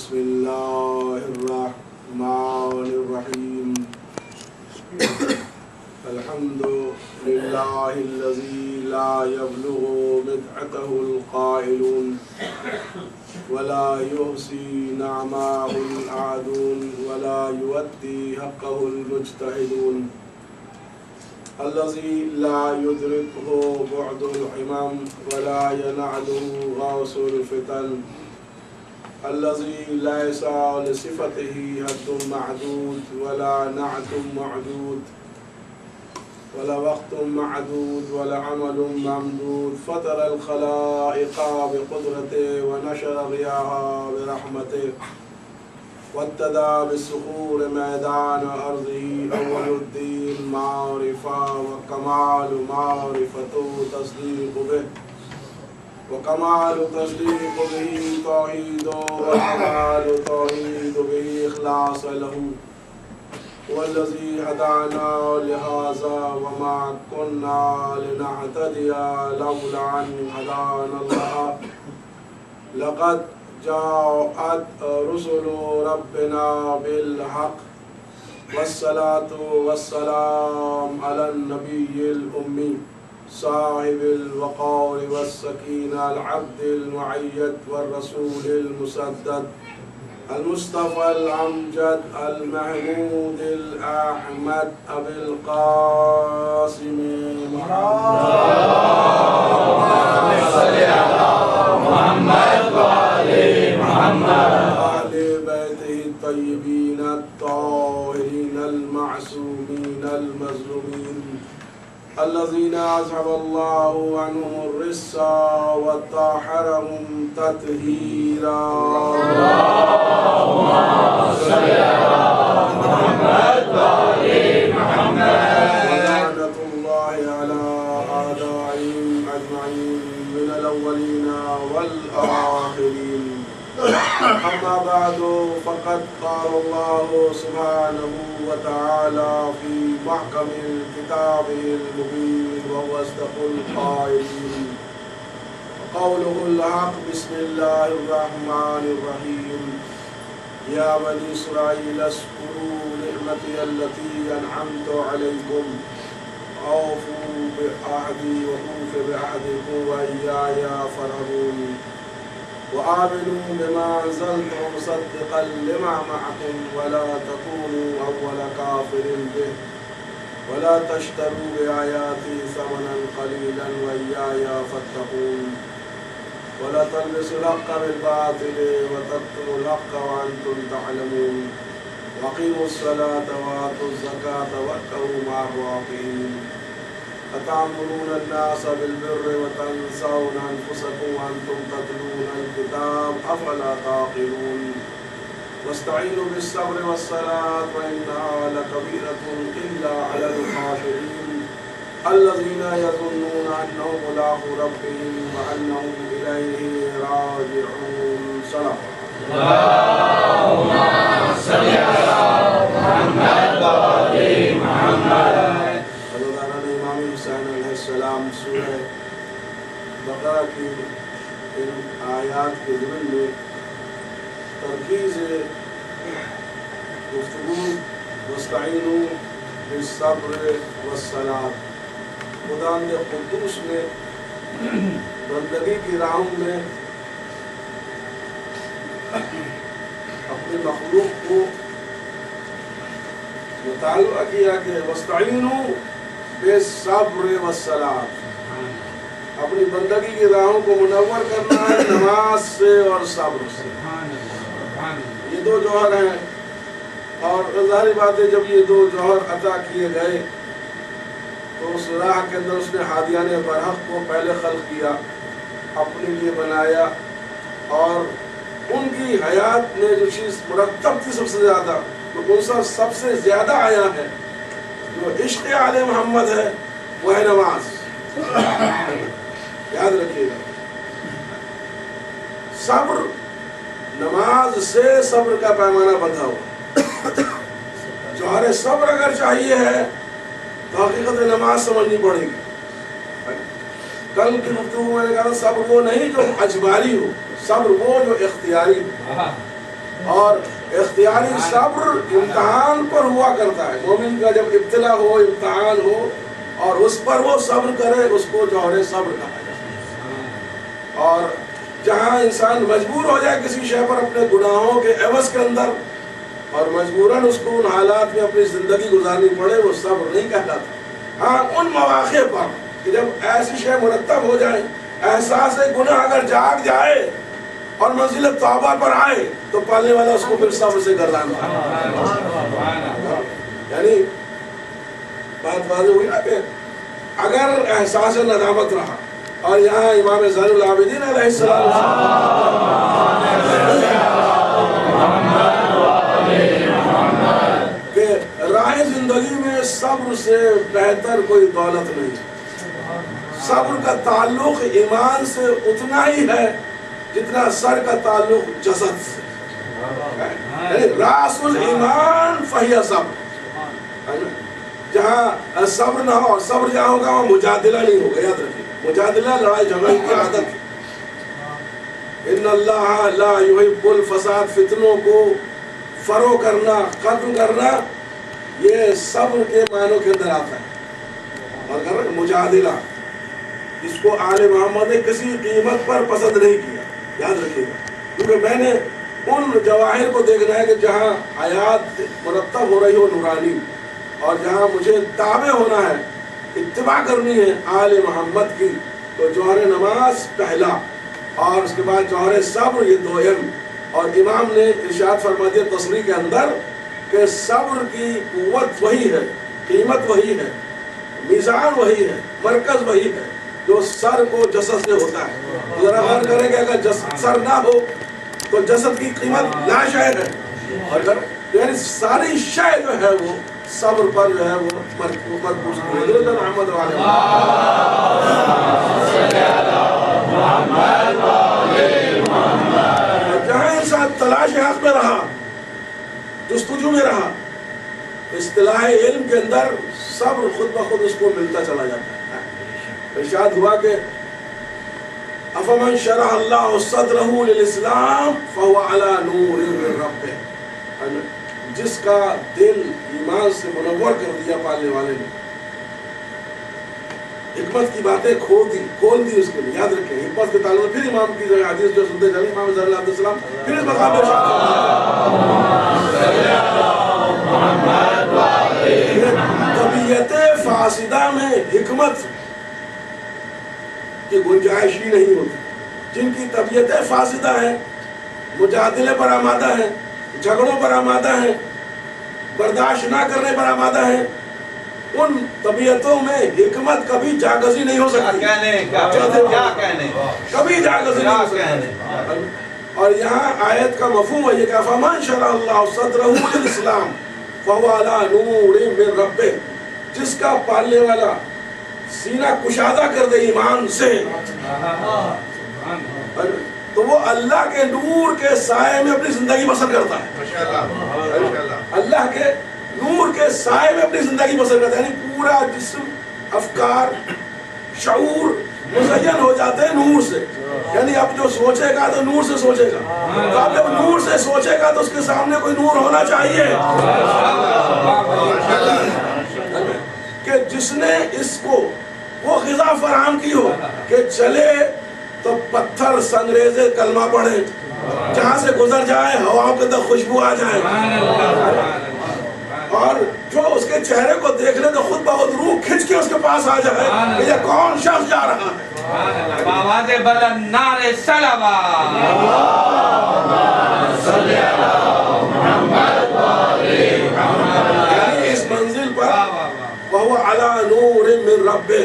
بسم الله الرحمن الرحيم الحمد لله الذي لا يبلغ مدحته القائلون ولا يحصي نعماه الأعدون ولا يؤدي حقه المجتهدون الذي لا يدركه بعد الحمام ولا ينعله غوص الفتن الذي ليس لصفته حد معدود ولا نعت معدود ولا وقت معدود ولا عمل ممدود فطر الخلائق بقدرته ونشر الرياح برحمته وابتدى بالصخور ميدان أرضه أول الدين معرفة وكمال معرفته تصديق به وكمال تصديق به توحيد وكمال توحيد به إخلاص له هو الذي هدانا لهذا وما كنا لنهتدي لولا أن هدانا الله لقد جاءت رسل ربنا بالحق والصلاة والسلام على النبي الأمي صاحب الوقار والسكينة العبد المعيد والرسول المسدد المصطفى الأمجد المحمود الأحمد أبي القاسم محمد وآل محمد وآل بيته الطيبين الطاهرين المعصومين المظلومين الذين أذهب الله عنهم الرجس وطهرهم تطهيرا اللهم صل على محمد وآل محمد ولعنة الله على أعدائهم أجمعين من الأولين والآخرين أما بعد فقد قال الله سبحانه وتعالى في محكم كتابه المبين وهو أصدق القائلين وقوله الحق بسم الله الرحمن الرحيم يا بني إسرائيل اذكروا نعمتي التي أنعمت عليكم أوفوا بعهدي وأوف بعهدكم وإياي فارهبون وآمنوا بما أنزلت مصدقا لما معكم ولا تكونوا أول كافر به ولا تشتروا بآياتي ثمنا قليلا وإياي فاتقون ولا تلبسوا الحق بالباطل وتكتموا الحق وأنتم تعلمون وأقيموا الصلاة وآتوا الزكاة واركعوا مع الراكعين أتأمرون الناس بالبر وتنسون أنفسكم وأنتم تتلون الكتاب أفلا تعقلون واستعينوا بالصبر والصلاة وإنها لكبيرة إلا على الخاشعين الذين يظنون أنهم ملاقو ربهم وأنهم إليه راجعون سلام اللهم صل على محمد وآل محمد السلام سورہ بقرہ کی ان آیات کے ضمن میں ترکیز گفتگو واستعینوا بالصبر والصلاۃ خداوند قدوس نے بندگی کی راہوں میں اپنی مخلوق کو مطالبہ کیا کہ واستعینوا بالصبر والصلاۃ اپنی بندگی کی راہوں کو منور کرنا ہے نماز سے اور صبر سے یہ دو جوہر ہیں اور ظاہری بات ہے جب یہ دو جوہر عطا کیے گئے تو اس راہ کے اندر اس نے ہادیان برحق کو پہلے خلق کیا اپنے لیے بنایا اور ان کی حیات میں جو چیز مرتب تھی سب سے زیادہ تو ان سب سے زیادہ آیا ہے جو عشق آل محمد ہے وہ ہے نماز یاد رکھیے گا صبر نماز سے صبر کا پیمانہ بندھا ہوا جوہر صبر اگر چاہیے ہے تو حقیقت نماز سمجھنی پڑے گی کل کی گفتگو میں نے کہا صبر وہ نہیں جو اجباری ہو صبر وہ جو اختیاری ہو اور اختیاری صبر امتحان پر ہوا کرتا ہے. مومن کا جب ابتلا ہو، امتحان ہو اور اس پر وہ صبر کرے، اس کو جوہر صبر کہا جاتا ہے. اور جہاں انسان مجبور ہو جائے کسی شے پر اپنے گناہوں کے عوض کے اندر اور مجبوراً اس کو ان حالات میں اپنی زندگی گزارنی پڑے، وہ صبر نہیں کہلاتا. ہاں ان مواقع پر کہ جب ایسی شے مرتب ہو جائے، احساس گناہ اگر جاگ جائے اور منزل توبہ پر آئے تو پالنے والا اس کو پھر صبر سے گردانتا ہے. یعنی بات واضح ہوئی نا کہ اگر احساس ندامت رہا، اور یہاں امام زین العابدین علیہ السلام کہ راہ زندگی میں صبر سے بہتر کوئی دولت نہیں. صبر کا تعلق ایمان سے اتنا ہی ہے جتنا سر کا تعلق جسد سے. یعنی راس الایمان فہی صبر. جہاں صبر نہ ہو، صبر جہاں ہوگا وہاں مجادلہ نہیں ہوگا. یاد رکھیے، مجادلہ لڑائی جھگڑے کی عادت. ان اللہ لا یحب الفساد، فتنوں کو فروغ کرنا، ختم کرنا، یہ صبر کے معنوں کے اندر آتا ہے. اور مجادلہ اس کو آل محمد نے کسی قیمت پر پسند نہیں کیا. یاد رکھیے گا، کیونکہ میں نے ان جواہر کو دیکھنا ہے کہ جہاں آیات مرتب ہو رہی ہو نورانی، اور جہاں مجھے تابع ہونا ہے، اتباع کرنی ہے آل محمد کی، تو جوہر نماز پہلا اور اس کے بعد جوہر صبر یہ دوئم. اور امام نے ارشاد فرما دیا تصریح کے اندر کہ صبر کی قوت وہی ہے، قیمت وہی ہے، میزان وہی ہے، مرکز وہی ہے جو سر کو جسد سے ہوتا ہے. ذرا غور کریں کہ اگر سر نہ ہو تو جسد کی قیمت لا شے ہے. اور یعنی ساری شے جو ہے وہ صبر پر جو ہے وہ مرکوز ہے. محمد جہاں انسان تلاش حق میں رہا، جستجو میں رہا، اصطلاح علم کے اندر صبر خود بخود اس کو ملتا چلا جاتا ہے. ارشاد ہوا کہ افمن شرح اللہ صدرہ للاسلام فهو على نور من ربہ. جس کا دل ایمان سے منور کر دیا پالنے والے نے، حکمت کی باتیں کھول دی اس کے لیے. یاد رکھیں حکمت کے تعلق پھر امام کی جو حدیث جو سنتے چلے، امام زین علیہ السلام پھر اس مقام پر طبیعت فاسدہ میں حکمت کی گنجائش ہی نہیں ہوتی. جن کی طبیعتیں فاسدہ ہیں، مجادلے پر آمادہ ہیں، جھگڑوں پر آمادہ ہیں، برداشت نہ کرنے پر آمادہ ہیں، ان طبیعتوں میں حکمت کبھی جاگزی نہیں ہو سکتی. کبھی جاگزی نہیں ہو سکتی. اور یہاں آیت کا مفہوم ہے یہ کہ فمن شرح اللہ صدرہ للاسلام فهو على نور من ربہ. جس کا پالنے والا سینہ کشادہ کر دے ایمان سے، تو وہ اللہ کے نور کے سائے میں اپنی زندگی بسر کرتا ہے. اللہ کے نور کے سائے میں اپنی زندگی بسر کرتا ہے. یعنی پورا جسم، افکار، شعور مزین ہو جاتے ہیں نور سے. یعنی اب جو سوچے گا تو نور سے سوچے گا. تو اب جب نور سے سوچے گا تو اس کے سامنے کوئی نور ہونا چاہیے کہ جس نے اس کو وہ غذا فراہم کی ہو کہ چلے تو پتھر سنگریزے کلمہ پڑھے، جہاں سے گزر جائے ہواؤں کے اندر خوشبو آ جائے، اور جو اس کے چہرے کو دیکھ لے تو خود بخود روح کھنچ کے اس کے پاس آ جائے کہ یہ کون شخص جا رہا ہے. آواز بلند نعرہ صلوات. یعنی اس منزل پر وہو علی نور من ربہ،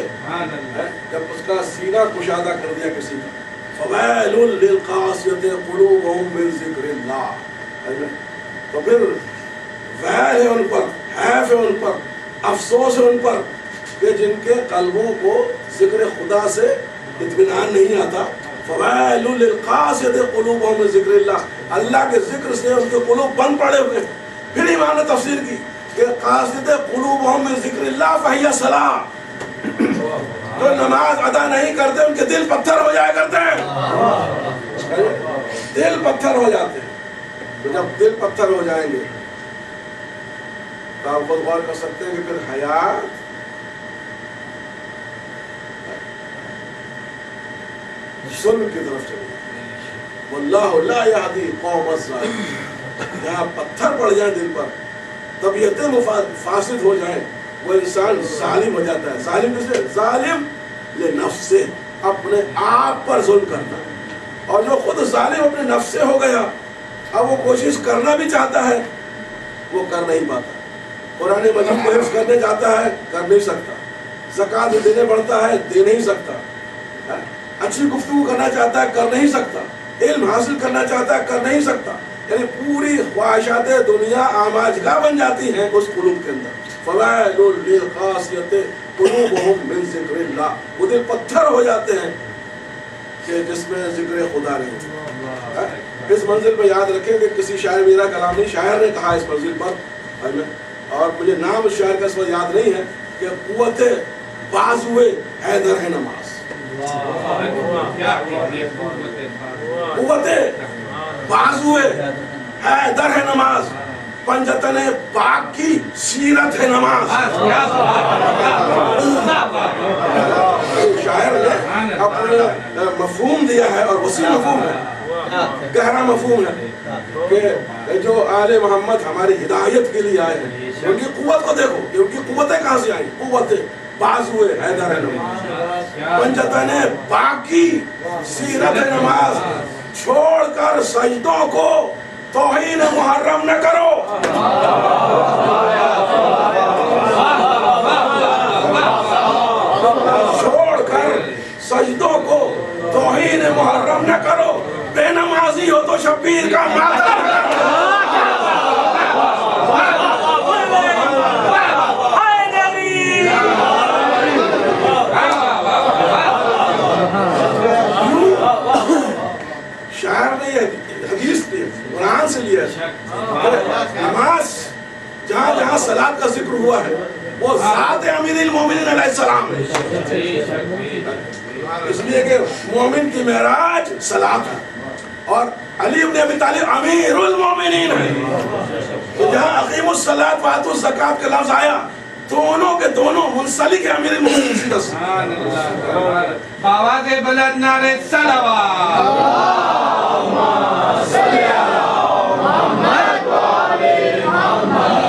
جب اس کا سینہ کشادہ کر دیا کسی کا، فویل للقاسیۃ قلوبہم من ذکر اللہ. تو پھر ویل ہے ان پر، حیف ہے ان پر، افسوس ہے ان پر کہ جن کے قلبوں کو ذکر خدا سے اطمینان نہیں آتا. فویل للقاسیۃ قلوبہم من ذکر اللہ. اللہ کے ذکر سے ان کے قلوب بند پڑے ہوئے. پھر امام نے تفسیر کی کہ قاصد قلوبہم من ذکر اللہ فہی صلاۃ. جو نماز ادا نہیں کرتے ان کے دل پتھر ہو جایا کرتے ہیں. دل پتھر ہو جاتے ہیں. تو جب دل پتھر ہو جائیں گے تو آپ خود غور کر سکتے ہیں کہ پھر حیات ظلم کی طرف چلے گی. واللہ لا یہدی قوم الظالمین. جہاں پتھر پڑ جائیں دل پر، طبیعتیں فاسد ہو جائیں، وہ انسان ظالم ہو جاتا ہے. ظالم کس لیے؟ ظالم لنفس سے، اپنے آپ پر ظلم کرتا ہے. اور جو خود ظالم اپنے نفس سے ہو گیا، اب وہ کوشش کرنا بھی چاہتا ہے، وہ کر نہیں پاتا. قرآن مجید کو حفظ کرنے چاہتا ہے، کر نہیں سکتا. زکوٰۃ دینے پڑتا ہے، دے نہیں سکتا. اچھی گفتگو کرنا چاہتا ہے، کر نہیں سکتا. علم حاصل کرنا چاہتا ہے، کر نہیں سکتا. یعنی پوری خواہشات دنیا آماجگاہ بن جاتی ہیں اس قلوب کے اندر. فوائل للقاسیۃ قلوبہم من ذکر اللہ. وہ دل پتھر ہو جاتے ہیں کہ جس میں ذکر خدا نہیں. اس منزل پہ یاد رکھیں کہ کسی شاعر، میرا کلام نہیں، شاعر نے کہا اس منزل پر، اور مجھے نام اس شاعر کا اس وقت یاد نہیں ہے، کہ قوت بازوئے حیدر ہے نماز. قوت بازوئے حیدر ہے نماز، پنجتن پاک کی سیرت ہے نماز. شاعر نے اپنا مفہوم دیا ہے، اور وسیع مفہوم ہے، گہرا مفہوم ہے، کہ جو آل محمد ہماری ہدایت کے لیے آئے ہیں، ان کی قوت کو دیکھو کہ ان کی قوتیں کہاں سے آئیں. قوت بازوئے حیدر ہے نماز، پنجتن پاک کی سیرت ہے نماز. چھوڑ کر سجدوں کو توہین محرم نہ کرو. چھوڑ کر سجدوں کو توہین محرم نہ کرو. بے نمازی ہو تو شبیر کا ماتم نہ کرو. شاعر نے یہ حدیث قرآن سے لیا ہے. نماز جہاں جہاں صلاۃ کا ذکر ہوا ہے وہ ذات امیر المومنین علیہ السلام ہے. اس لیے کہ مومن کی معراج صلاۃ ہے، اور علی بن ابی طالب امیر المومنین ہے. تو جہاں اقیموا الصلاۃ وآتوا الزکاۃ کا لفظ آیا، دونوں کے دونوں منسلک ہیں امیر المومنین سے. آواز بلند نعرہ صلوات.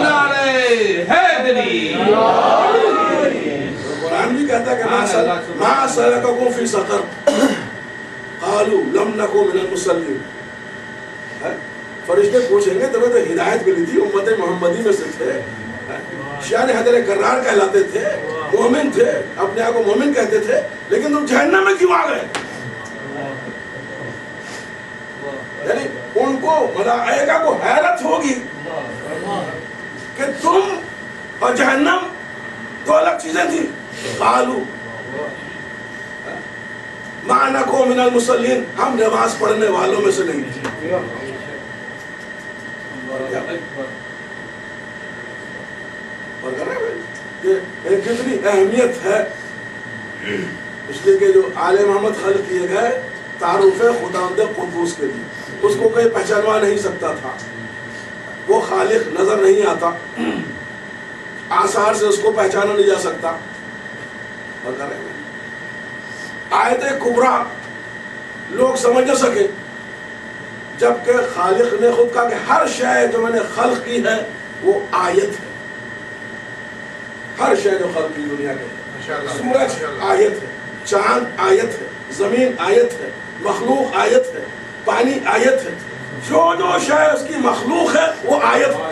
نعرہ حیدری. قرآن بھی کہتا ہے کہ ما سلککم فی سقر قالوا لم نک من المصلین. فرشتے پوچھیں گے تمہیں تو ہدایت ملی تھی، امت محمدی میں سے تھے، شان حیدر کرار کہلاتے تھے، مومن تھے، اپنے آپ کو مومن کہتے تھے، لیکن تم جہنم میں کیوں آ گئے؟ یعنی ان کو ملائکہ کو حیرت ہوگی کہ تم اور جہنم دو الگ چیزیں تھیں. قالوا ما نکو من المصلین، ہم نماز پڑھنے والوں میں سے نہیں تھے. کہ کتنی اہمیت ہے، اس لیے کہ جو آل محمد خلق کیے گئے تعارف خداوند قدوس کے لیے، اس کو کوئی پہچانوا نہیں سکتا تھا. وہ خالق نظر نہیں آتا، آثار سے اس کو پہچانا نہیں جا سکتا. آیت کبریٰ لوگ سمجھ نہ سکے، جبکہ خالق نے خود کہا کہ ہر شے جو میں نے خلق کی ہے وہ آیت ہے. ہر شے جو خلق کی دنیا کے، سورج آیت ہے، چاند آیت ہے، زمین آیت ہے، مخلوق آیت ہے، پانی آیت ہے. جو جو شے اس کی مخلوق ہے وہ آیت ہے.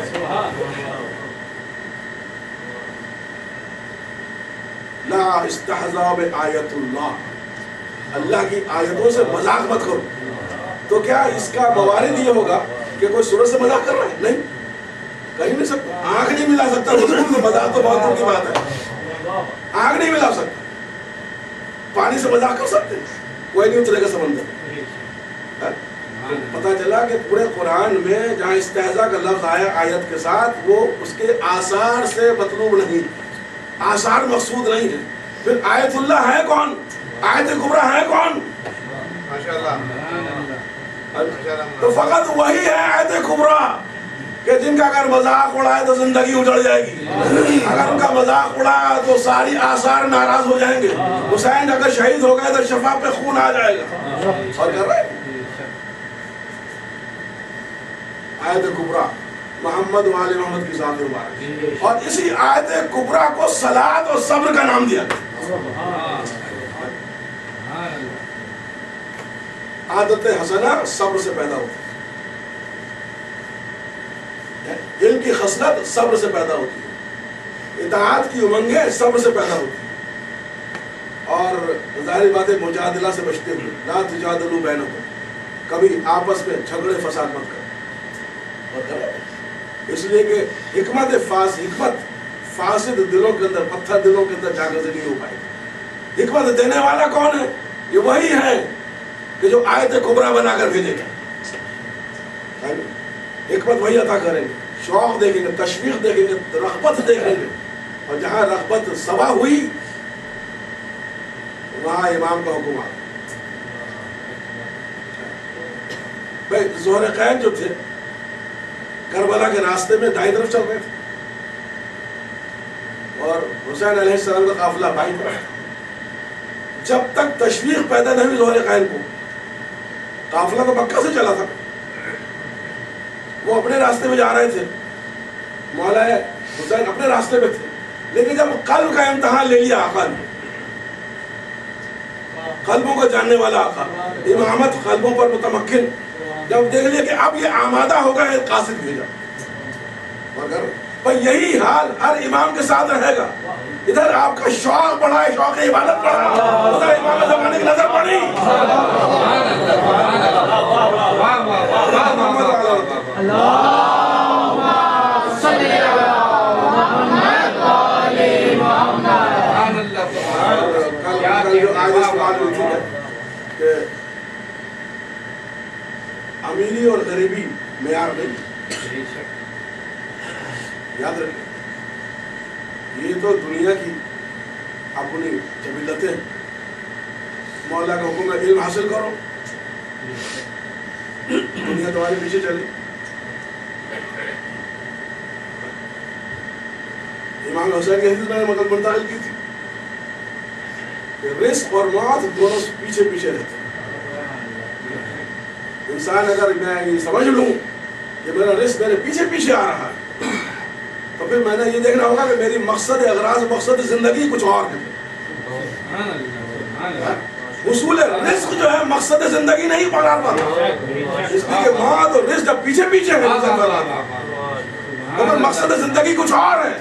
لا استہزاء بآیت اللہ، اللہ کی آیتوں سے مذاق مت کرو. تو کیا اس کا موارد یہ ہوگا کہ کوئی سورج سے مذاق کر رہا ہے؟ نہیں، کہیں نہیں سکتا. آنکھ نہیں ملا سکتا، مذاق تو بہت دور کی بات ہے. آنکھ نہیں ملا سکتا. پانی سے مذاق کر سکتے، کوئی نہیں اترے گا سمندر. پتہ چلا کہ پورے قرآن میں جہاں استہزاء کا لفظ آیا آیت کے ساتھ، وہ اس کے آثار سے مطلوب نہیں، آثار مقصود نہیں ہے. پھر آیت اللہ ہے کون؟ آیت کبریٰ ہے کون؟ تو فقط وہی ہے آیت کبریٰ کہ جن کا اگر مذاق اڑائے تو زندگی اجڑ جائے گی، اگر ان کا مذاق اڑایا تو ساری آثار ناراض ہو جائیں گے، حسین اگر شہید ہو گئے تو شفا پہ خون آ جائے گا. اور کر رہے آیت کبریٰ محمد و آل محمد کی ذات مبارک، اور اسی آیت کبریٰ کو صلاۃ اور صبر کا نام دیا. عادت حسنہ صبر سے پیدا ہوتی ہے، علم کی خصلت صبر سے پیدا ہوتی ہے، اطاعت کی امنگیں صبر سے پیدا ہوتی ہیں، اور ظاہر بات ہے مجادلہ سے بچتے ہوئے لا تجادلوا بینکم، کبھی آپس میں جھگڑے فساد مت کرو. اس لیے کہ حکمت فاسد دلوں کے اندر، پتھر دلوں کے اندر جا کر نہیں ہو پائے گی. حکمت دینے والا کون ہے؟ یہ وہی ہے کہ جو آیت کبریٰ بنا کر بھیجے گا. حکمت وہی عطا کریں گے، شوق دیکھیں گے، تشویق دیکھیں گے، رغبت دیکھیں گے، اور جہاں رغبت صبا ہوئی وہاں امام کا حکم آ. بھائی زہرقین جو تھے کربلا کے راستے میں دائیں طرف چل رہے تھے، اور حسین علیہ السلام کا قافلہ بائیں طرف. جب تک تشویق پیدا نہیں ہوئی زہرقین کو، قافلہ تو مکہ سے چلا تھا، وہ اپنے راستے میں جا رہے تھے، مولا حسین اپنے راستے میں تھے، لیکن جب قلب کا امتحان لے لیا آقا نے، قلبوں کو جاننے والا آقا، امامت قلبوں پر متمکن، جب دیکھ لیا کہ اب یہ آمادہ ہوگا ایک قاصد بھیجا. مگر بھئی یہی حال ہر امام کے ساتھ رہے گا. ادھر آپ کا شوق بڑھا ہے، شوق عبادت بڑھا، ادھر امام زمانے کی نظر پڑی. امیری اور غریبی معیار نہیں، یاد رکھیں یہ تو دنیا کی اپنی جبلتیں. مولا کا حکم ہے علم حاصل کرو، دنیا تمہارے پیچھے چلی. امام حسین کی حدیث میں نے مطلب منتقل کی تھی کہ رزق اور موت دونوں پیچھے پیچھے رہتے ہیں. انسان اگر میں یہ سمجھ لوں کہ میرا رزق میرے پیچھے پیچھے آ رہا ہے تو پھر میں نے یہ دیکھنا ہوگا کہ میری مقصد اغراض، مقصد زندگی کچھ اور ہے. حصول رزق جو ہے مقصد زندگی نہیں قرار پاتا، اس لیے کہ موت اور رزق جب پیچھے پیچھے ہے تو پھر مقصد زندگی کچھ اور ہے،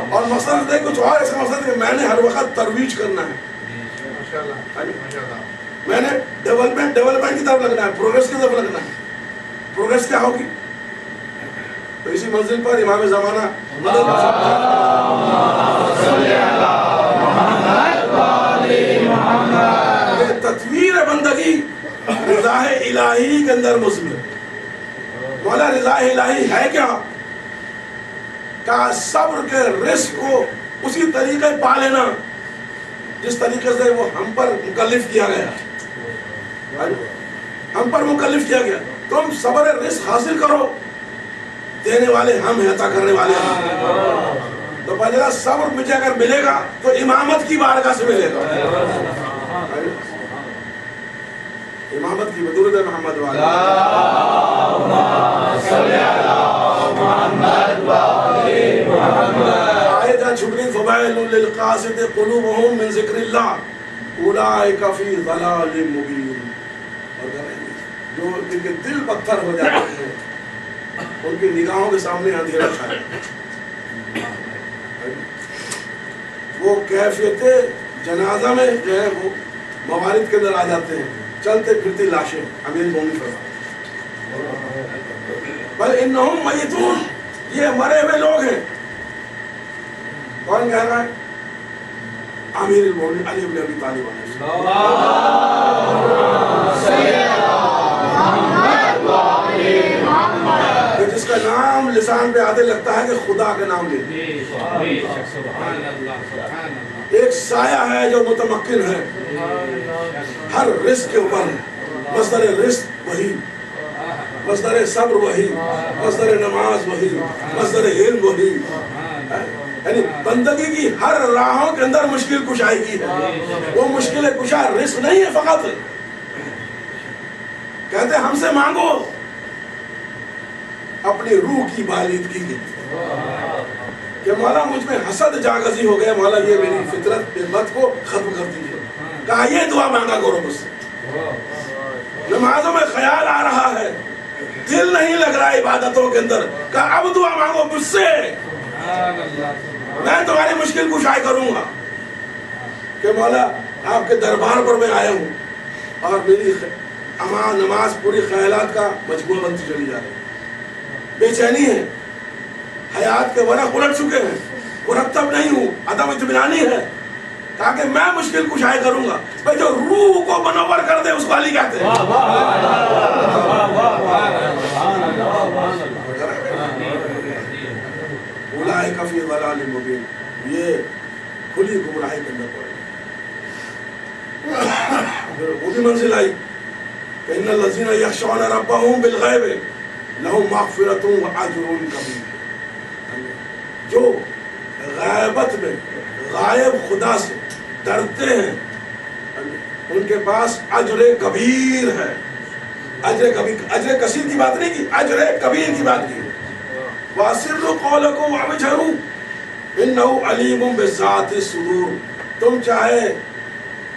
اور مقصد زندگی کچھ اور ہے. اس کا مقصد ہے کہ میں نے ہر وقت ترویج کرنا ہے، میں نے ڈیولپمنٹ کی طرف لگنا ہے، پروگریس کی طرف لگنا ہے. پروگریس کیا ہوگی؟ تو اسی منزل پر امام زمانہ تطویر بندگی رضا الہی کے اندر مضمر. مولا رضا الہی ہے کیا؟ کہ صبر کے رزق کو اسی طریقے پا لینا جس طریقے سے وہ ہم پر مکلف کیا گیا. ہم پر مکلف کیا گیا. تم صبر رزق حاصل کرو، دینے والے ہم ہیں، عطا کرنے والے ہم. تو پہلے صبر مجھے اگر ملے گا تو امامت کی بارگاہ سے ملے گا. امامت کی بدولت محمد والا آیتہ چھٹنی فبائل للقاسد قلوبهم من ذکر اللہ اولئک فی ضلال مبین. جو ان کے دل پتھر ہو جاتے ہیں ان کی نگاہوں کے سامنے اندھیرا چھائے. وہ کیفیت جنازہ میں جو ہے وہ موارد کے اندر آ جاتے ہیں، چلتے پھرتی لاشیں. امیر مومن فرماتے بل انہم میتون، یہ مرے ہوئے لوگ ہیں. کون کہہ رہا ہے؟ امیر المومنین علی بن ابی طالب جس کا نام لسان پہ آتے لگتا ہے کہ خدا کا نام لے. ایک سایہ ہے جو متمکن ہے ہر رزق کے اوپر، مصدر رزق وہی، مصدر صبر وہی، مصدر نماز وہی، مصدر علم وہی. یعنی بندگی کی ہر راہوں کے اندر مشکل کشائی کی ہے. وہ مشکل کشا رزق نہیں ہے فقط. کہتے ہم سے مانگو اپنی روح کی بالیدگی کی کہ مولا مجھ میں حسد جاگزی ہو گیا، مولا یہ میری فطرت بد کو ختم کر دیجیے. کہا یہ دعا مانگا کرو مجھ سے. نمازوں میں خیال آ رہا ہے، دل نہیں لگ رہا عبادتوں کے اندر، کہا اب دعا مانگو مجھ سے، میں تمہاری مشکل کشائی کروں گا. کہ مولا آپ کے دربار پر میں آیا ہوں اور میری نماز پوری خیالات کا مجموعہ بنتی چلی جا رہی ہے، بے چینی ہے، حیات کے ورق الٹ چکے ہیں، مرتب نہیں ہوں، عدم اطمینانی ہے. تاکہ میں مشکل کشائی کروں گا. بھائی جو روح کو منور کر دے اس کو علی کہتے ہیں. اولئک فی ضلال مبین، یہ کھلی گمراہی کے اندر پڑے. وہ بھی منزل آئی کہ ان الذین یخشون ربهم بالغیب لهم مغفرۃ واجر کبیر. جو غیبت میں غائب خدا سے ڈرتے ہیں ان کے پاس اجر کبیر ہے. اجر کثیر کی بات نہیں کی، اجر کبیر کی بات کی. وَأَسِرُّوا قَوْلَكُمْ وَأَبْشِرُوا إِنَّهُ عَلِيمٌ بِذَاتِ الصُّدُورِ. تم چاہے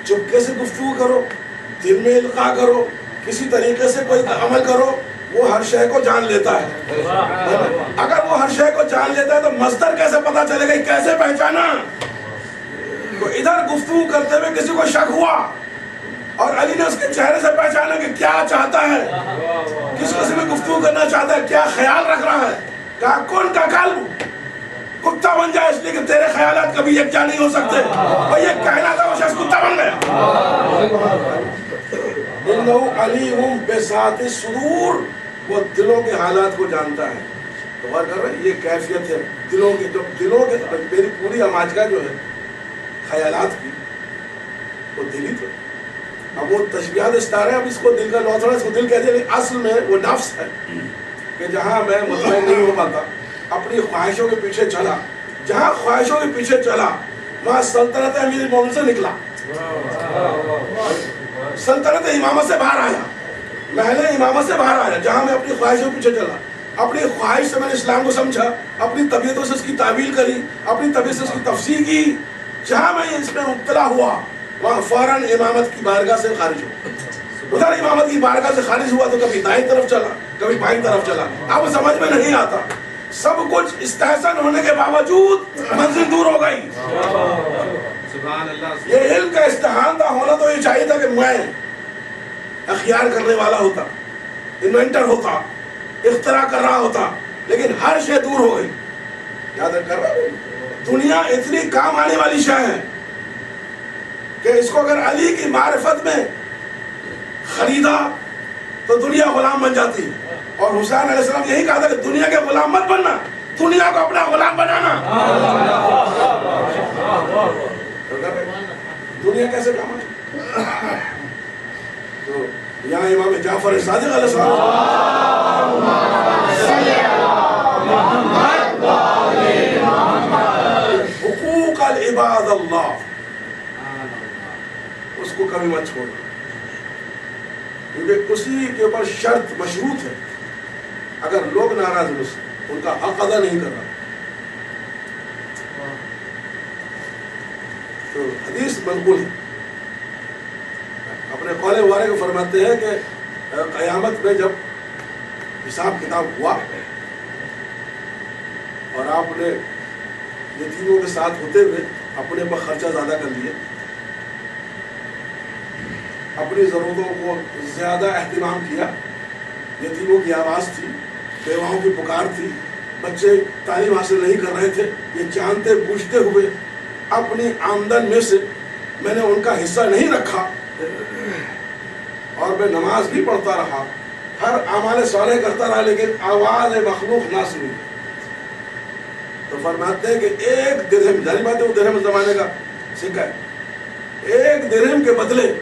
چپکے سے گفتگو کرو، دل میں القاء کرو، کسی طریقے سے کوئی عمل کرو، وہ ہر شے کو جان لیتا ہے. اگر وہ ہر شے کو جان لیتا ہے تو مصدر کیسے پتا چلے گا، کیسے پہچانا؟ تو ادھر گفتگو کرتے ہوئے کسی کو شک ہوا اور علی نے اس کے چہرے سے پہچانا کہ کیا چاہتا ہے، کس قسم میں گفتگو کرنا چاہتا ہے، کیا خیال رکھ رہا ہے. کہا کون کا قلب کتا بن جائے، اس لیے کہ تیرے خیالات کبھی یکجا نہیں ہو سکتے. اور یہ کہنا تھا، وہ شخص کتا بن گیا. انہ علیم بذات الصدور، وہ دلوں کے حالات کو جانتا ہے. تو غور کر رہے ہیں، یہ کیفیت ہے دلوں کے. جب دلوں کے، میری پوری اماجگاہ جو ہے خیالات کی، وہ دل ہی تو. اب وہ تشبیہات استعارے، اب اس کو دل کا لوتھڑا، اس کو دل کہتے ہیں. اصل میں وہ نفس ہے کہ جہاں میں مطمئن نہیں ہو پاتا، اپنی خواہشوں کے پیچھے چلا. جہاں خواہشوں کے پیچھے چلا وہاں سلطنت امیر المومنین سے نکلا، سلطنت امامت سے باہر آیا، محل امامت سے باہر آیا. جہاں میں اپنی خواہشوں کے پیچھے چلا، اپنی خواہش سے میں نے اسلام کو سمجھا، اپنی طبیعتوں سے اس کی تعویل کری، اپنی طبیعت سے اس کی تفسیر کی. جہاں میں اس میں مبتلا ہوا وہاں فوراً امامت کی بارگاہ سے خارج ہوا. ادھر امامت کی بارگاہ سے خارج ہوا تو کبھی دائیں طرف چلا، کبھی بائیں طرف چلا. اب سمجھ میں نہیں آتا. سب کچھ استحسان ہونے کے باوجود منزل دور ہو گئی. یہ علم کا استحاضہ ہونا تو یہ چاہیے تھا کہ میں اختیار کرنے والا ہوتا، انوینٹر ہوتا، اختراع کر رہا ہوتا، لیکن ہر شے دور ہو گئی. یاد کر رہا ہوں، دنیا اتنی کام آنے والی شے ہے کہ اس کو اگر علی کی معرفت میں خریدا تو دنیا غلام بن جاتی. اور حسین علیہ السلام یہی کہا تھا کہ دنیا کے غلام مت بننا، دنیا کو اپنا غلام بنانا. دنیا کیسے کام آئی؟ تو یہاں امام جعفر صادق علیہ السلام حقوق العباد اللہ، اس کو کبھی مت چھوڑ، کیونکہ اسی کے اوپر شرط مشروط ہے. اگر لوگ ناراض ہیں ان کا حق ادا نہیں کر رہا. تو حدیث منقول ہے. اپنے قول مبارک کو فرماتے ہیں کہ قیامت میں جب حساب کتاب ہوا اور آپ نے یتیموں کے ساتھ ہوتے ہوئے اپنے پر خرچہ زیادہ کر لیا، اپنی ضرورتوں کو زیادہ اہتمام کیا، یتیموں کی آواز تھی، بیواؤں کی پکار تھی، بچے تعلیم حاصل نہیں کر رہے تھے، یہ جانتے بوجھتے ہوئے اپنی آمدن میں سے میں نے ان کا حصہ نہیں رکھا اور میں نماز بھی پڑھتا رہا، ہر اعمال صالح کرتا رہا، لیکن آواز مخلوق نہ سنی. تو فرماتے ہیں کہ ایک درہم، ظاہر بات ہے وہ درہم زمانے کا سکہ ہے، ایک درہم کے بدلے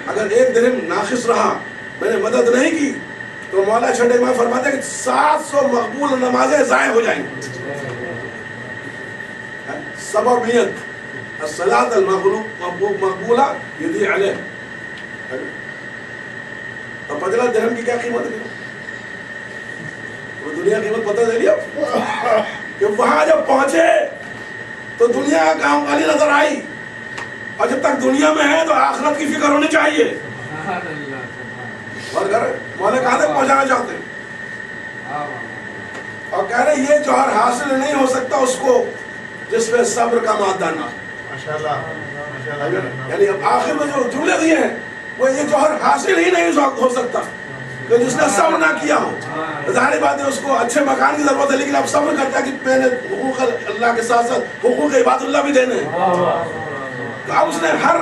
اگر ایک درہم ناقص رہا میں نے مدد نہیں کی تو مولا چھٹے امام فرماتے ہیں کہ 700 مقبول نمازیں ضائع ہو جائیں گی. سبب نیت الصلاۃ المقبولہ یضیع علیہ. اب بدلا درہم کی کیا قیمت ہے؟ وہ دنیا قیمت پتہ چلی اب کہ وہاں جب پہنچے تو دنیا کام والی نظر آئی, اور جب تک دنیا میں ہے تو آخرت کی فکر ہونی چاہیے. اور مولا کہاں تک پہنچانا چاہتے ہیں, اور کہہ رہے یہ جوہر حاصل نہیں ہو سکتا اس کو جس میں صبر کا مادہ نہ. یعنی اب آخر میں جو جملے دیے ہیں وہ یہ جوہر حاصل ہی نہیں ہو سکتا کہ جس نے صبر نہ کیا ہو. ظاہر بات ہے اس کو اچھے مکان کی ضرورت ہے, لیکن اب صبر کرتا ہے کہ میں نے حقوق اللہ کے ساتھ ساتھ حقوق عباد اللہ بھی دینے ہیں. تو اب اس نے ہر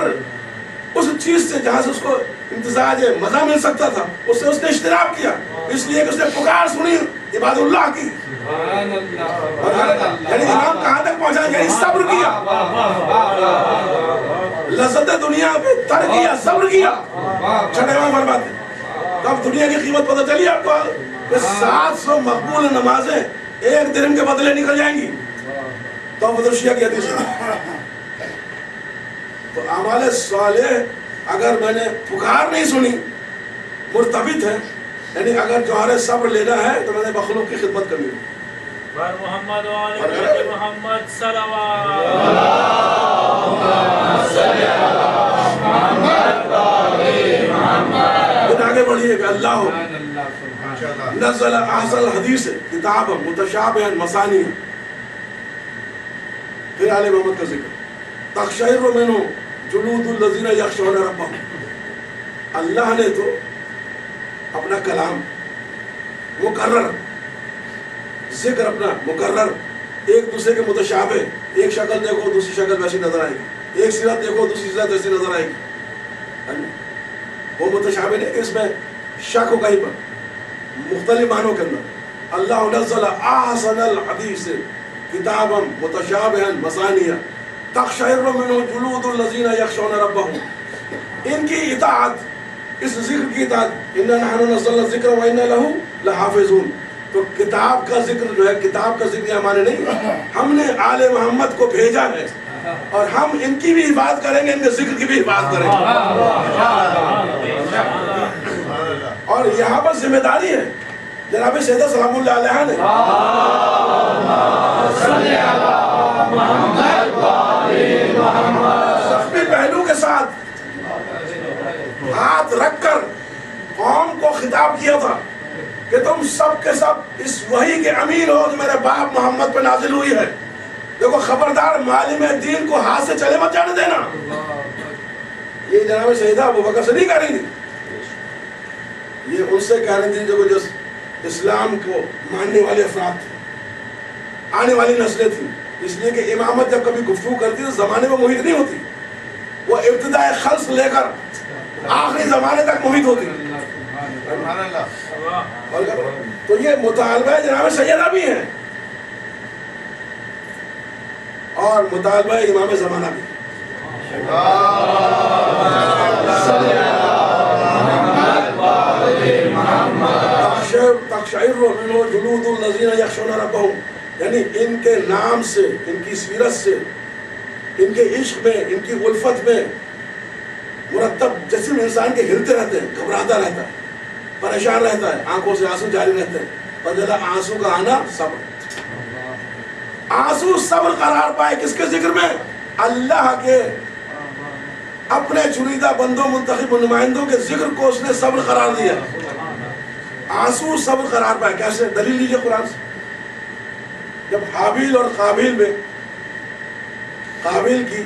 اس چیز سے جہاں سے اس کو امتزاج مزہ مل سکتا تھا اس سے اس نے اجتناب کیا, اس لیے کہ اس نے پکار سنی عباد اللہ کی. یعنی امام کہاں تک پہنچا, یعنی صبر کیا, لذت دنیا پہ ترک کیا, صبر کیا. چھٹے امام فرماتے تب دنیا کی قیمت پتہ چلی آپ کو کہ 700 مقبول نمازیں ایک درہم کے بدلے نکل جائیں گی. تو بدرشیہ کی حدیث تو اعمال صالح اگر میں نے پکار نہیں سنی مرتبط ہے, یعنی اگر جوہر صبر لینا ہے تو میں نے مخلوق کی خدمت کرنی ہے. محمد وعلى محمد صلوات. آگے بڑھیے کہ اللہ نزل احسن الحدیث کتابا متشابہا مثانیہ. پھر آل محمد کا ذکر تقشعر منہ جلود الذین یخشون ربہم. اللہ نے تو اپنا کلام مقرر, ذکر اپنا مقرر, ایک دوسرے کے متشابہ, ایک شکل دیکھو دوسری شکل ویسی نظر آئے گی, ایک سیرت دیکھو دوسری سیرت ویسی نظر آئے گی. وہ متشابہ نہیں کہ اس میں شک ہو کہیں پر, مختلف معنوں کے اندر. اللہ نزل احسن الحدیث کتابا متشابہا مثانیہ تقشعر منہ جلود الذین یخشون ربہم. ان کی اطاعت, اس ذکر کی اطاعت, انا نحن نزلنا الذکر وانا لہ لحافظون. تو کتاب کا ذکر جو ہے, کتاب کا ذکر یہ ہمارے نہیں, ہم نے آل محمد کو بھیجا ہے اور ہم ان کی بھی حفاظت کریں گے, ان کے ذکر کی بھی حفاظت کریں گے. اور یہاں پر ذمہ داری ہے جناب سیدہ سلام اللہ علیہ نے زخمی پہلو کے ساتھ ہاتھ رکھ کر قوم کو خطاب کیا تھا کہ تم سب کے سب اس وحی کے امین ہو جو میرے باپ محمد پہ نازل ہوئی ہے. دیکھو خبردار معالم دین کو ہاتھ سے چلے مت جانے دینا. یہ جناب سیدہ ابوبکر سے نہیں کہہ رہی تھی, یہ ان سے کہہ رہی تھی جو جس اسلام کو ماننے والے افراد تھے, آنے والی نسلیں تھیں. اس لیے کہ امامت جب کبھی گفتگو کرتی تو زمانے میں محیط نہیں ہوتی, وہ ابتداء خلق لے کر آخری زمانے تک محیط ہوتی. تو یہ مطالبہ جناب سیدہ بھی ہیں اور مطالبہ امام زمانہ بھی. تقشعر منہ جلود الذین یخشون ربہم, یعنی ان کے نام سے, ان کی سیرت سے, ان کے عشق میں, ان کی الفت میں مرتب جسم انسان کے ہلتے رہتے ہیں, گھبراتا رہتا ہے, پریشان رہتا ہے, آنکھوں سے آنسو جاری رہتے ہیں. بدلہ آنسو کا آنا صبر, آنسو صبر قرار پائے کس کے ذکر میں؟ اللہ کے اپنے چنیدہ بندوں منتخب نمائندوں کے ذکر کو اس نے صبر قرار دیا. آنسو صبر قرار پائے. کیسے؟ دلیل لیجئے قرآن سے. جب حابیل اور قابیل میں, قابیل کی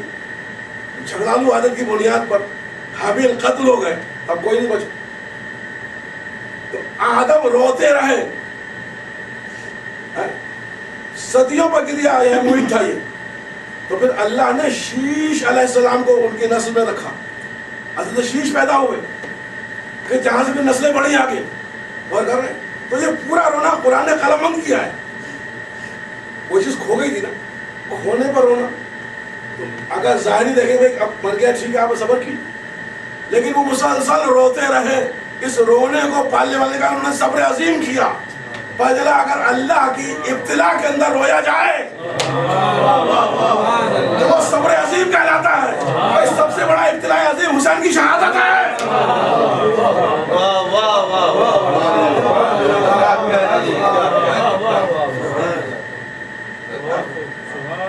جھگڑالو عادت کی بنیاد پر حابیل قتل ہو گئے, اب کوئی نہیں بچا, تو آدم روتے رہے, صدیوں پر گریا یہ محیط تھا یہ. تو پھر اللہ نے شیش علیہ السلام کو ان کی نسل میں رکھا. حضرت شیش پیدا ہوئے کہ جہاں سے بھی نسلیں بڑی آگے اور کر رہے. تو یہ پورا رونا قرآن نے قلم بند کیا ہے. وہ چیز کھو گئی تھی نا, وہ کھونے پر رونا. تو اگر ظاہری دیکھیں بھائی اب مر گیا ٹھیک ہے آپ صبر کی, لیکن وہ مسلسل روتے رہے اس رونے کو پالنے والے کا انہوں نے صبر عظیم کیا. فضلا اگر اللہ کی ابتلا کے اندر رویا جائے تو وہ صبر عظیم کہلاتا ہے. اور اس سب سے بڑا ابتلا عظیم حسین کی شہادت ہے.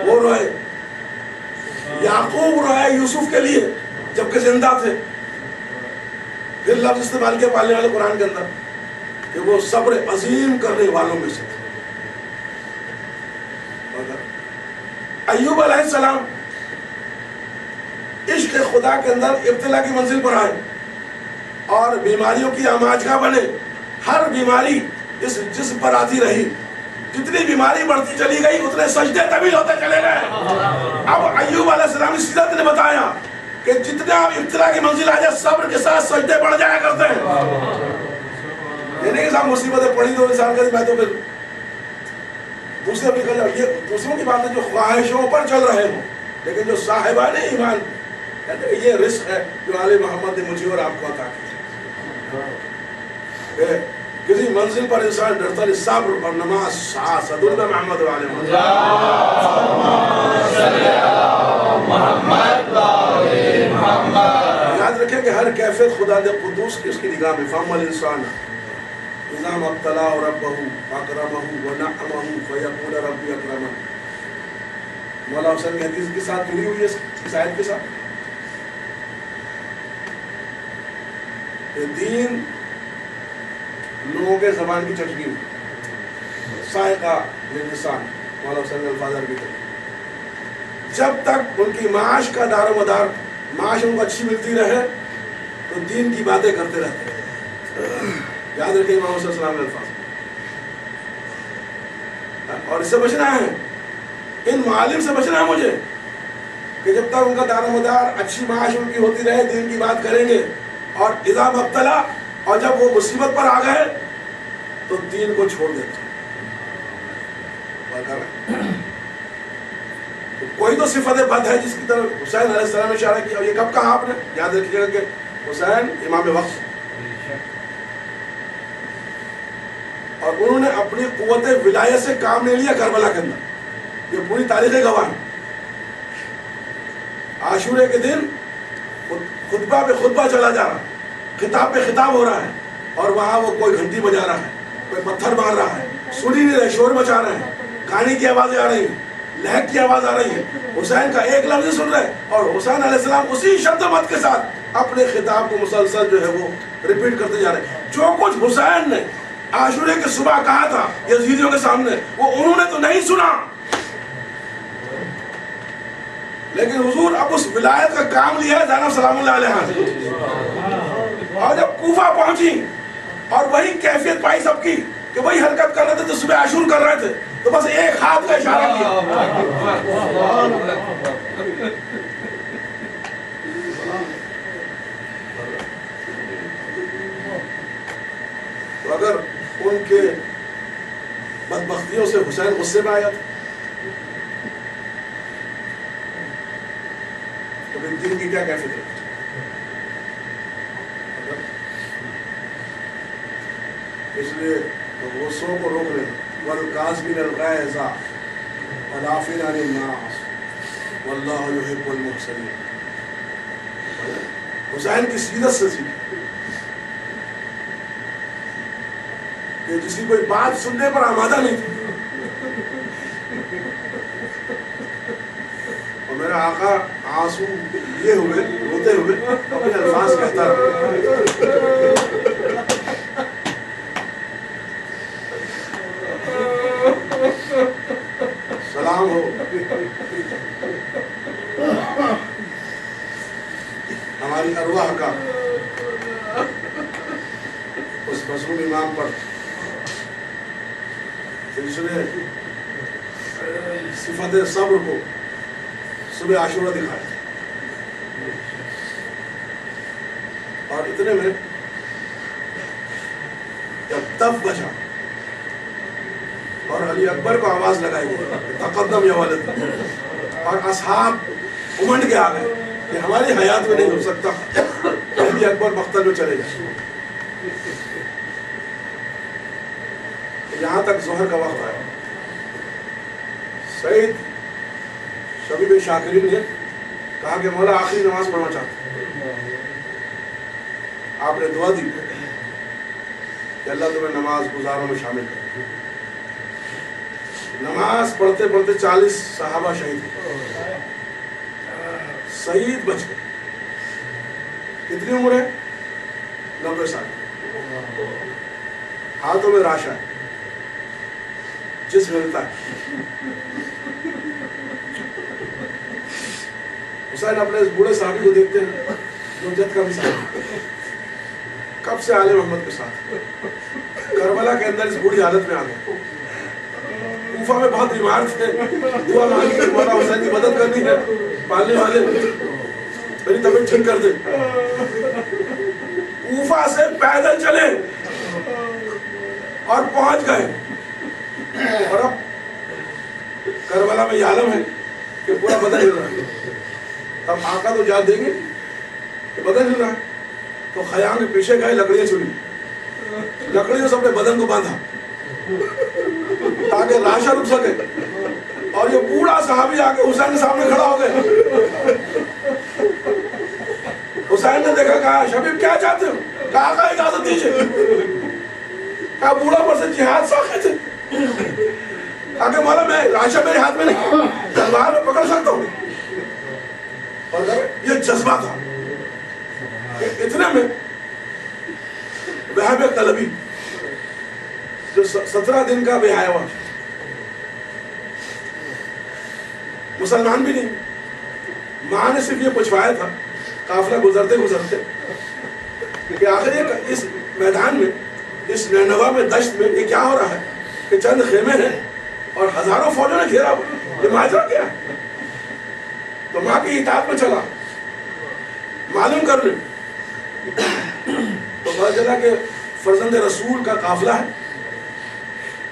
وہ روئے, یعقوب روئے یوسف کے لیے جبکہ زندہ تھے. پھر لفظ استعمال کیا پالنے والے قرآن کے اندر کہ وہ صبر عظیم کرنے والوں میں سے تھے. ایوب علیہ السلام عشق خدا کے اندر ابتلا کی منزل پر آئے اور بیماریوں کی آماجگاہ بنے. ہر بیماری اس جسم پر آتی رہی. جتنی بیماری بڑھتی چلی گئی اتنے سجدے طویل ہوتے چلے گئے. اب ایوب علیہ السلام کی سیرت نے بتایا کہ جتنا ابتلا کی منزل آ جائے صبر کے ساتھ سجدے بڑھ جایا کرتے ہیں. یہ نہیں کہ صاحب مصیبتیں پڑھی تو انسان کہتے میں تو پھر دوسرے بھی کر. یہ دوسروں کی بات ہے جو خواہشوں پر چل رہے ہوں, لیکن جو صاحبان ایمان کہتے ہیں یہ رزق ہے جو آل محمد نے مجھے اور آپ کو عطا کیا. کسی منزل پر انسان ڈرتا ہے صبر اور نماز. صد اللہ محمد وعلی محمد. یاد رکھیں کہ ہر کیفیت خدا دے قدوس کی اس کی نگاہ میں. فَأَمَّا الْإِنسَانَ إِذَا مَا ابْتَلَاهُ رَبُّهُ فَأَكْرَمَهُ وَنَعَّمَهُ فَيَقُولُ رَبِّي أَكْرَمَنِ. مولا حسین کی حدیث کے ساتھ جڑی ہوئی ہے اس آیت کے ساتھ. دین لوگوں کے زبان کی چٹکی سائقہ للسان. مولا حسین الفاظ عربی کے جب تک ان کی معاش کا دار و مدار معاش ان کو اچھی ملتی رہے تو دین کی باتیں کرتے رہتے ہیں. یاد رکھیں امام حسین السلام کے الفاظ. اور اس سے بچنا ہے, ان معالم سے بچنا ہے مجھے کہ جب تک ان کا دار و مدار اچھی معاش ان کی ہوتی رہے دین کی بات کریں گے. اور اذا مبتلا, اور جب وہ مصیبت پر آ گئے تو دین کو چھوڑ دیتے. کوئی تو صفت بد ہے جس کی طرف حسین علیہ السلام نے اشارہ کیا. اور یہ کب کہا آپ نے؟ یاد رکھیے گا کہ حسین امام وقت اور انہوں نے اپنی قوت ولایت سے کام نہیں لیا کربلا کے اندر. یہ پوری تاریخ گواہ ہے. عاشورے کے دن خطبہ پہ خطبہ چلا جا رہا ہے, خطاب پہ خطاب ہو رہا ہے, اور وہاں وہ کوئی گھنٹی بجا رہا ہے, کوئی پتھر مار رہا ہے, سنی نہیں رہے, شور مچا رہے ہیں, گانے کی آوازیں آ رہی ہیں, لہک کی آواز آ رہی ہے. حسین کا ایک لفظ سن رہے ہیں اور حسین علیہ السلام اسی شد مت کے ساتھ اپنے خطاب کو مسلسل جو ہے وہ ریپیٹ کرتے جا رہے ہیں. جو کچھ حسین نے عاشورے کے صبح کہا تھا یزیدیوں کے سامنے وہ انہوں نے تو نہیں سنا, لیکن حضور اب اس ولایت کا کام لیا ہے زینب سلام اللہ علیہ سے. اور جب کوفہ پہنچی اور وہی کیفیت پائی سب کی کہ وہی حرکت کر رہے تھے جو صبح عاشور کر رہے تھے, تو بس ایک ہاتھ کا اشارہ کیا. تو اگر ان کے بدبختیوں سے حسین غصے میں آیا تھا تو دین کی کیا کیفیت ہے؟ اس لیے غصوں کو روک لیں. والکاظمین الغیظ والعافین عن الناس واللہ یحب المحسنین. حسین کی سیرت سے سیکھ کہ جس کی کوئی بات سننے پر آمادہ نہیں تھی. اور میرا آقا آنسو یہ ہوئے روتے ہوئے اپنے الفاظ کہتا رہا. سلام ہو ہماری ارواح کا اس مظلوم امام پر جس نے صفت صبر کو صبح عاشورہ دکھایا. اور اتنے میں جب تف بچا اور علی اکبر کو آواز لگائی گئی تقدم یا ولد, اور اصحاب امنڈ کے آ گئے کہ ہماری حیات میں نہیں ہو سکتا, علی اکبر مقتل میں چلے جائیں. یہاں تک ظہر کا وقت آیا، سعید شبیب شاکرین نے کہا کہ مولا آخری نماز پڑھنا چاہتا ہوں۔ آپ نے دعا دی کہ اللہ تمہیں نماز گزاروں میں شامل کرے۔ نماز پڑھتے پڑھتے 40 صحابہ شہید ہوئے، سعید بچ گئے۔ کتنی عمر ہے؟ 90 سال۔ ہاتھوں میں راشا ہے، جسم ملتا ہے۔ حسین اپنے اس بوڑھے صحابی کو دیکھتے ہیں جو جد کا بھی صحابی، کب سے آل محمد کے ساتھ، کربلا کے اندر اس بوڑھی حالت میں آ گئے۔ کوفہ میں بہت بیمار تھے، دعا مانگی کہ مولا حسین کی مدد کرنی ہے، پالنے والے میری طبیعت ٹھیک کر دے۔ کوفہ سے پیدل چلے اور پہنچ گئے، اور اب کربلا میں یہ عالم ہے کہ پورا بدن ہل رہا ہے۔ اب آقا تو جان دیں گے کہ بدن ہل رہا ہے، تو خیام کے پیچھے گئے، لکڑیاں چنی، لکڑیوں سے اپنے بدن کو باندھا تاکہ لاشا رک سکے، اور یہ بوڑھا صحابی آ کے حسین کے سامنے کھڑا ہو گئے۔ حسین نے دیکھا، کہا شبیب کیا چاہتے ہو؟ کہا آقا اجازت دیجیے۔ کہا بوڑھا پر سے جہاد ساخت ہے، کہا کہ مولا میں لاشا میرے ہاتھ میں نہیں، تلوار میں پکڑ سکتا ہوں۔ اور یہ جذبہ تھا۔ اتنے میں وہاب کلبی جو 17 دن کا بے حیا ہوا، مسلمان بھی نہیں، ماں نے صرف یہ پوچھوایا تھا قافلہ گزرتے گزرتے کہ آخر یہ اس میدان میں، اس نینوا میں، دشت میں یہ کیا ہو رہا ہے کہ چند خیمے ہیں اور ہزاروں فوجوں نے گھیرا ہوا، یہ ماجرا کیا ہے؟ تو ماں کی اطاعت میں چلا معلوم کر لیں، تو پتہ چلا کہ فرزند رسول کا قافلہ ہے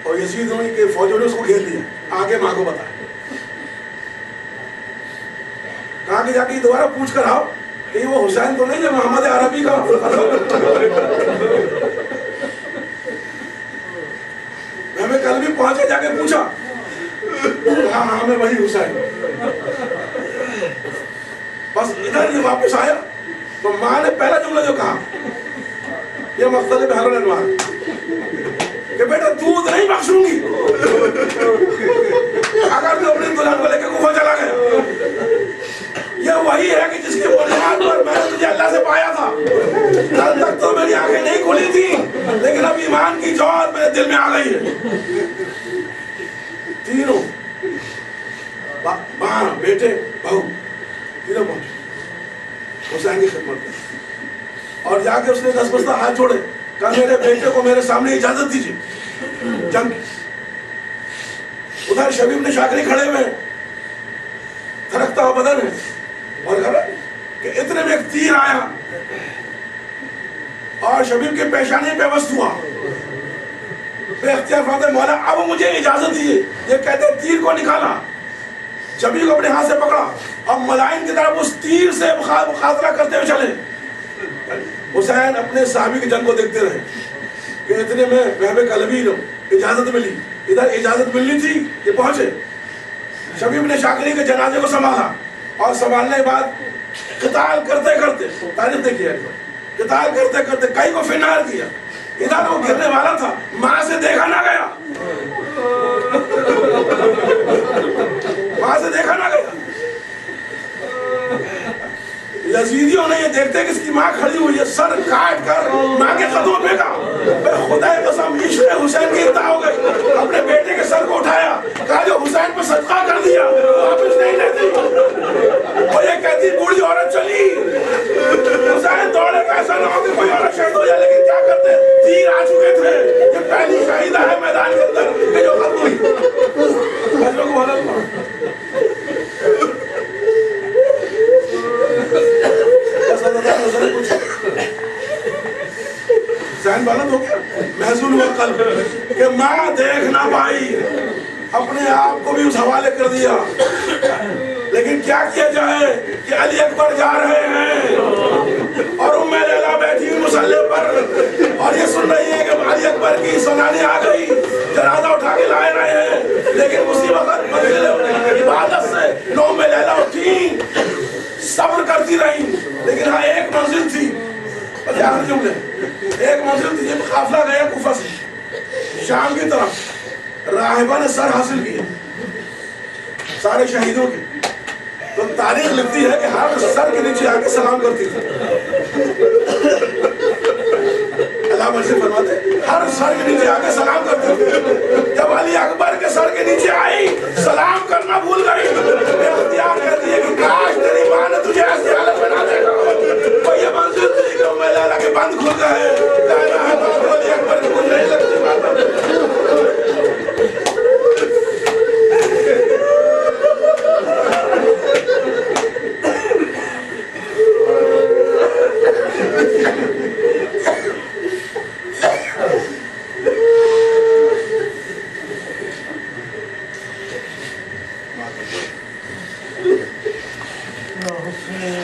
اور یزید کے فوجوں نے اس کو گھیر لیا۔ آگے ماں کو بتایا، کہا کہ جا کے دوبارہ پوچھ کر آؤ کہ وہ حسین تو نہیں ہے محمد عربی کا۔ میں کل بھی پہنچے، جا کے پوچھا، کہا ہاں میں وہی حسین۔ بس ادھر یہ واپس آیا تو ماں نے پہلا جملہ جو کہا، یہ مختلف بہر الانوار، کہ بیٹا دودھ نہیں بخشوں گی اگر تو اپنی دلہن کو لے کے کوفہ چلا گیا۔ یہ وہی ہے کہ جس کی بنیاد پر میں نے تجھے اللہ سے پایا تھا۔ کل تک تو میری آنکھیں نہیں کھلی تھی، لیکن اب ایمان کی جوت میرے دل میں آ گئی ہے۔ تینوں ماں، بیٹے، بہو، تینوں پہنچے حسین کی خدمت میں، اور جا کے اس نے دس بستہ ہاتھ جوڑے، کہا میرے بیٹے کو میرے سامنے اجازت دیجیے جنگ کی۔ ادھر شبیب نے شاکری کھڑے ہوئے، تھرکتا ہوا بدن ہے، اور کہ اتنے میں ایک تیر آیا اور شبیب کے پیشانی پہ وسط ہوا۔ بے اختیار فرماتے مولا اب مجھے اجازت دیجیے۔ یہ کہتے تیر کو نکالا، شبیب کو اپنے ہاتھ سے پکڑا اور ملائن کی طرف اس تیر سے مخاطرہ کرتے ہوئے چلے۔ حسین اپنے صحابی کی جنگ کو دیکھتے رہے کہ اتنے میں وہاب کلبی نے اجازت ملی، ادھر اجازت ملنی تھی کہ پہنچے۔ شبیب نے شاکری کے جنازے کو سنبھالا، اور سنبھالنے کے بعد قتال کرتے کرتے، تعریف دیکھیے، قتال کرتے کرتے کئی کو فنار کیا۔ ادھر وہ گرنے والا تھا، ماں سے دیکھا نہ گیا، ماں سے دیکھا نہ گیا۔ یزیدیوں نے یہ دیکھتے کہ اس کی ماں کھڑی ہوئی ہے، سر کاٹ کر ماں کے قدموں پہ پھینکا۔ خدا قسم عشق حسین کی انتہا ہو گئی۔ اپنے بیٹے کے سر کو اٹھایا، کہا جو حسین پہ صدقہ کر دیا واپس نہیں لیتی۔ اور یہ کہتی بوڑھی عورت چلی، حسین دوڑے کہ ایسا نہ ہو کہ کوئی عورت شہید ہو جائے، لیکن کیا کرتے، تیر آ چکے تھے۔ یہ پہلی شہیدہ ہے میدان کے اندر کہ جو ختم ہوئی۔ بچوں کو حضرت ذہن بلند ہو گیا، محزون ہوا قلب کہ ماں دیکھ نہ پائی، اپنے آپ کو بھی اس حوالے کر دیا۔ لیکن کیا کیا جائے کہ علی اکبر جا رہے ہیں اور ام لیلا بیٹھی ہوئی مصلی پر، ایک منزل تھی، جب قافلہ گیا کوفہ سے شام کی طرف، راہبہ نے سر حاصل کیے سارے شہیدوں کے، تو تاریخ لکھتی ہے کہ ہر سر کے نیچے آ کے سلام کرتی تھی۔ اللہ مرضی فرماتے ہر سر کے نیچے آ کے سلام کرتی تھی۔ جب علی اکبر کے سر کے نیچے آئی، سلام کرنا بھول گئی، اختیار کہتی ہے کہ کاش تیری ماں نے تجھے ایسی حالت بنا دے گا۔ وہ یہ منظر تھی کہ ام لیلہ کے بند کھل گئے، لا الہ الا اللہ، علی اکبر کی بھول نہیں لگتی بات۔ حسین